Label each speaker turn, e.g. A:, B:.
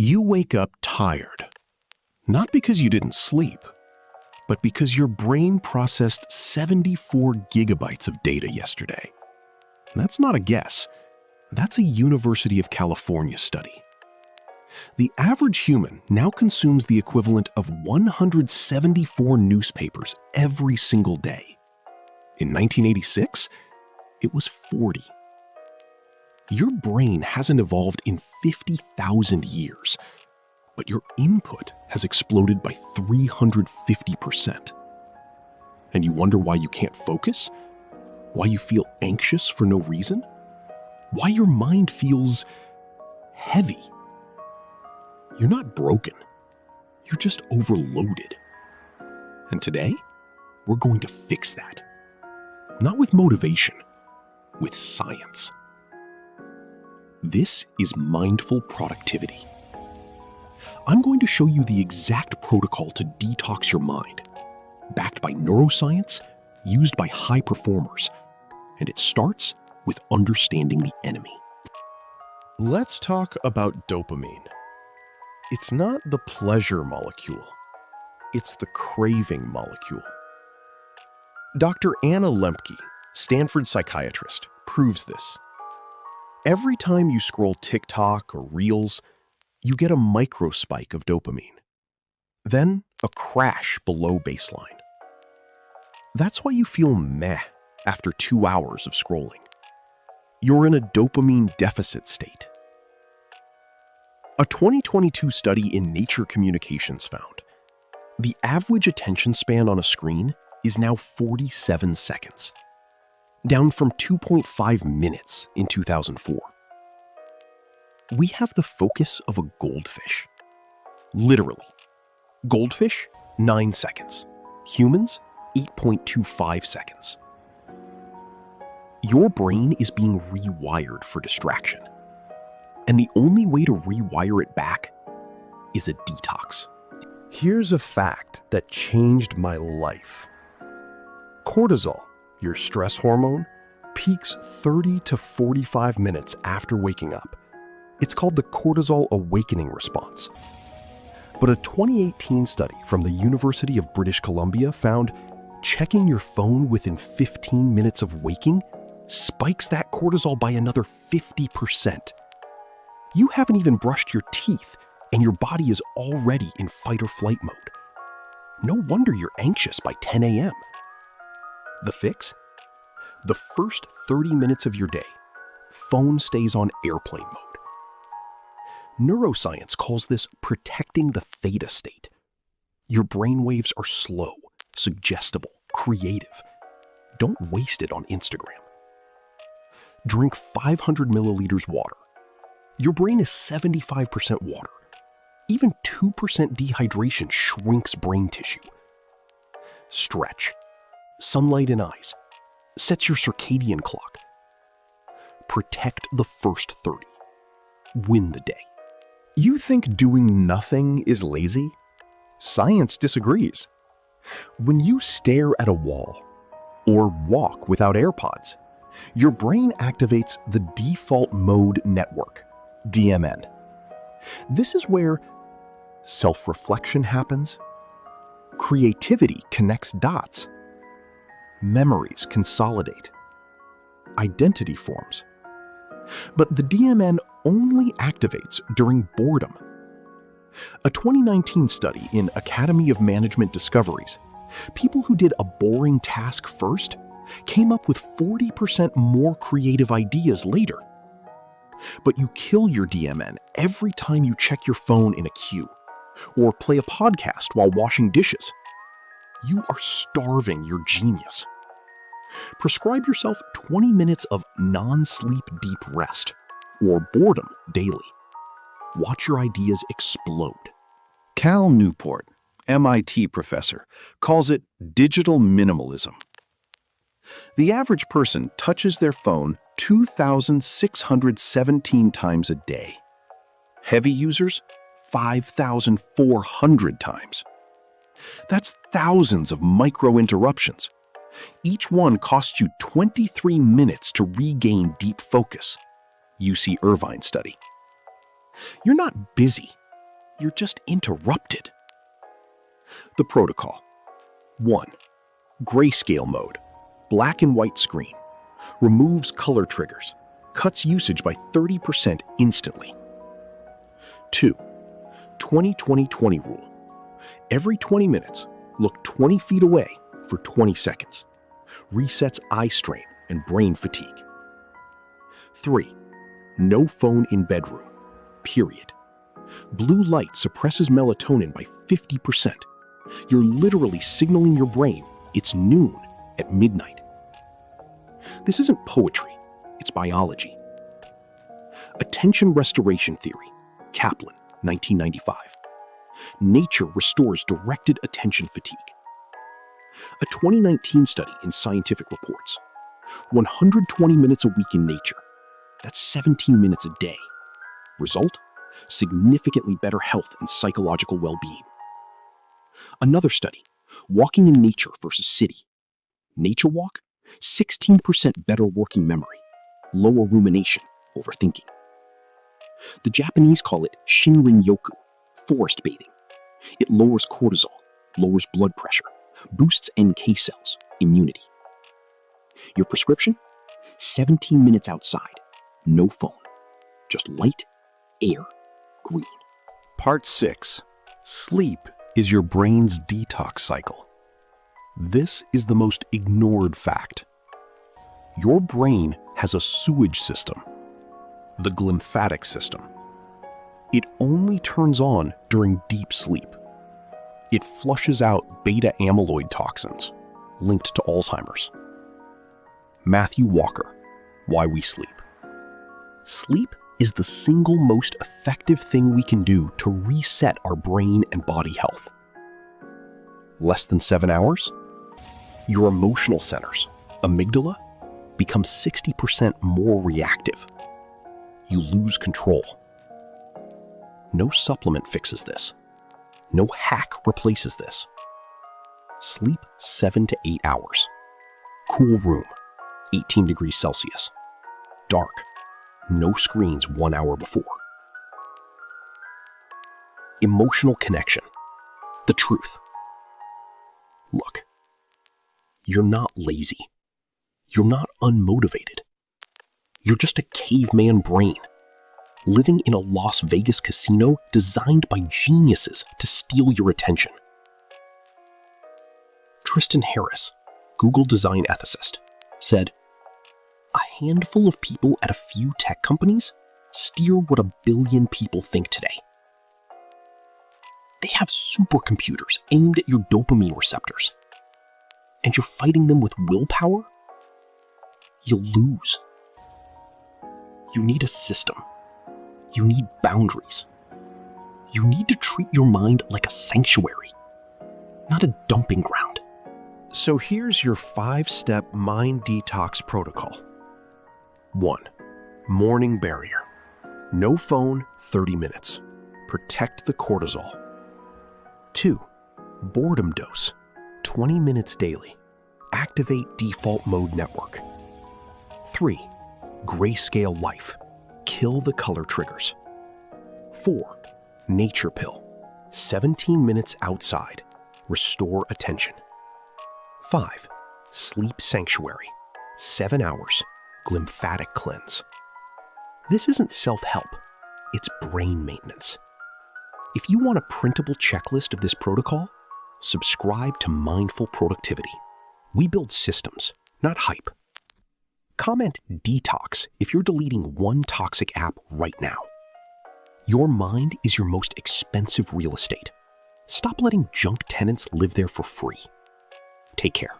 A: You wake up tired, not because you didn't sleep, but because your brain processed 74 gigabytes of data yesterday. That's not a guess. That's a University of California study. The average human now consumes the equivalent of 174 newspapers every single day. In 1986, it was 40. Your brain hasn't evolved in 50,000 years, but your input has exploded by 350%. And you wonder why you can't focus? Why you feel anxious for no reason? Why your mind feels heavy? You're not broken. You're just overloaded. And today, we're going to fix that. Not with motivation, with science. This is mindful productivity. I'm going to show you the exact protocol to detox your mind, backed by neuroscience, used by high performers, and it starts with understanding the enemy. Let's talk about dopamine. It's not the pleasure molecule. It's the craving molecule. Dr. Anna Lembke, Stanford psychiatrist, proves this. Every time you scroll TikTok or Reels, you get a micro spike of dopamine. Then a crash below baseline. That's why you feel meh after 2 hours of scrolling. You're in a dopamine deficit state. A 2022 study in Nature Communications found the average attention span on a screen is now 47 seconds, down from 2.5 minutes in 2004. We have the focus of a goldfish. Literally. Goldfish, 9 seconds. Humans, 8.25 seconds. Your brain is being rewired for distraction. And the only way to rewire it back is a detox. Here's a fact that changed my life. Cortisol, your stress hormone, peaks 30 to 45 minutes after waking up. It's called the cortisol awakening response. But a 2018 study from the University of British Columbia found checking your phone within 15 minutes of waking spikes that cortisol by another 50%. You haven't even brushed your teeth, and your body is already in fight or flight mode. No wonder you're anxious by 10 a.m. The fix? The first 30 minutes of your day, phone stays on airplane mode. Neuroscience calls this protecting the theta state. Your brain waves are slow, suggestible, creative. Don't waste it on Instagram. Drink 500 milliliters water. Your brain is 75% water. Even 2% dehydration shrinks brain tissue. Stretch. Sunlight in eyes. Sets your circadian clock. Protect the first 30. Win the day. You think doing nothing is lazy? Science disagrees. When you stare at a wall or walk without AirPods, your brain activates the default mode network, DMN. This is where self-reflection happens, creativity connects dots, memories consolidate, identity forms. But the DMN only activates during boredom. A 2019 study in Academy of Management Discoveries, people who did a boring task first came up with 40% more creative ideas later. But you kill your DMN every time you check your phone in a queue or play a podcast while washing dishes. You are starving your genius. Prescribe yourself 20 minutes of non-sleep deep rest or boredom daily. Watch your ideas explode. Cal Newport, MIT professor, calls it digital minimalism. The average person touches their phone 2,617 times a day. Heavy users, 5,400 times. That's thousands of micro-interruptions. Each one costs you 23 minutes to regain deep focus. UC Irvine study. You're not busy, you're just interrupted. The protocol. 1. Grayscale mode. Black and white screen. Removes color triggers. Cuts usage by 30% instantly. 2. 20-20-20 rule. Every 20 minutes, look 20 feet away for 20 seconds. Resets eye strain and brain fatigue. 3. No phone in bedroom. Period. Blue light suppresses melatonin by 50%. You're literally signaling your brain it's noon at midnight. This isn't poetry, it's biology. Attention restoration theory, Kaplan, 1995. Nature restores directed attention fatigue. A 2019 study in Scientific Reports. 120 minutes a week in nature. That's 17 minutes a day. Result? Significantly better health and psychological well-being. Another study, walking in nature versus city. Nature walk, 16% better working memory, lower rumination, overthinking. The Japanese call it Shinrin-yoku, forest bathing. It lowers cortisol, lowers blood pressure, boosts NK cells, immunity. Your prescription? 17 minutes outside, no phone, just light, air, green.
B: Part 6. Sleep is your brain's detox cycle. This is the most ignored fact. Your brain has a sewage system, the glymphatic system. It only turns on during deep sleep. It flushes out beta amyloid toxins linked to Alzheimer's. Matthew Walker, Why We Sleep. Sleep is the single most effective thing we can do to reset our brain and body health. Less than 7 hours? Your emotional centers, amygdala, become 60% more reactive. You lose control. No supplement fixes this. No hack replaces this. Sleep 7 to 8 hours. Cool room, 18 degrees Celsius. Dark. No screens 1 hour before. Emotional connection. The truth. Look, you're not lazy. You're not unmotivated. You're just a caveman brain, living in a Las Vegas casino designed by geniuses to steal your attention. Tristan Harris, Google design ethicist, said, "A handful of people at a few tech companies steer what a billion people think today. They have supercomputers aimed at your dopamine receptors. And you're fighting them with willpower? You'll lose. You need a system. You need boundaries. You need to treat your mind like a sanctuary, not a dumping ground."
A: So here's your 5-step mind detox protocol. 1. Morning barrier. No phone, 30 minutes. Protect the cortisol. 2. Boredom dose. 20 minutes daily. Activate default mode network. 3. Grayscale life. Kill the color triggers. 4. Nature pill. 17 minutes outside. Restore attention. 5. Sleep sanctuary. 7 hours. Glymphatic cleanse. This isn't self-help. It's brain maintenance. If you want a printable checklist of this protocol, subscribe to Mindful Productivity. We build systems, not hype. Comment Detox if you're deleting one toxic app right now. Your mind is your most expensive real estate. Stop letting junk tenants live there for free. Take care.